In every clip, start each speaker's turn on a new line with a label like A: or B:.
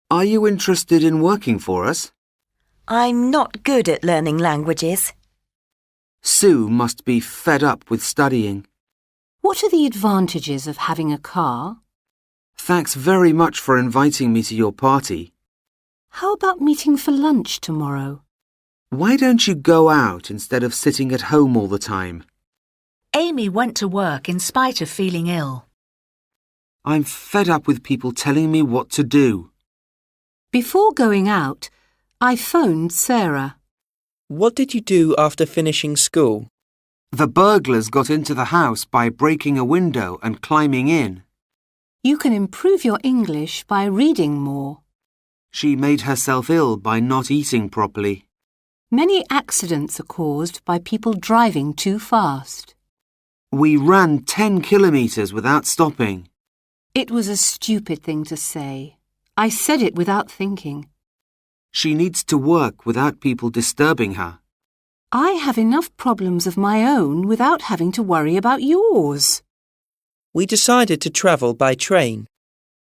A: Are you interested in working for us?
B: I'm not good at learning languages.
A: Sue must be fed up with studying.
C: What are the advantages of having a car?
A: Thanks very much for inviting me to your party.
C: How about meeting for lunch tomorrow?
A: Why don't you go out instead of sitting at home all the time?
D: Amy went to work in spite of feeling ill.
A: I'm fed up with people telling me what to do.
C: Before going out, I phoned Sarah.
E: What did you do after finishing school?
A: The burglars got into the house by breaking a window and climbing in.
C: You can improve your English by reading more.
A: She made herself ill by not eating properly.
C: Many accidents are caused by people driving too fast.
A: We ran 10 kilometres without stopping.
C: It was a stupid thing to say. I said it without thinking.
A: She needs to work without people disturbing her.
C: I have enough problems of my own without having to worry about yours.
E: We decided to travel by train.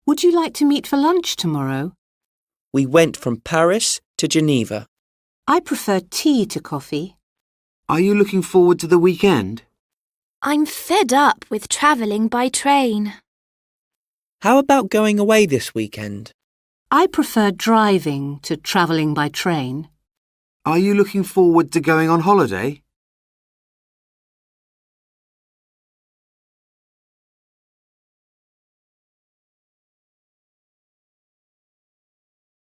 C: Would you like to meet for lunch tomorrow?
E: We went from Paris to Geneva.
C: I prefer tea to coffee.
A: Are you looking forward to the weekend?
F: I'm fed up with travelling by train.
E: How about going away this weekend?
C: I prefer driving to travelling by train.
A: Are you looking forward to going on holiday?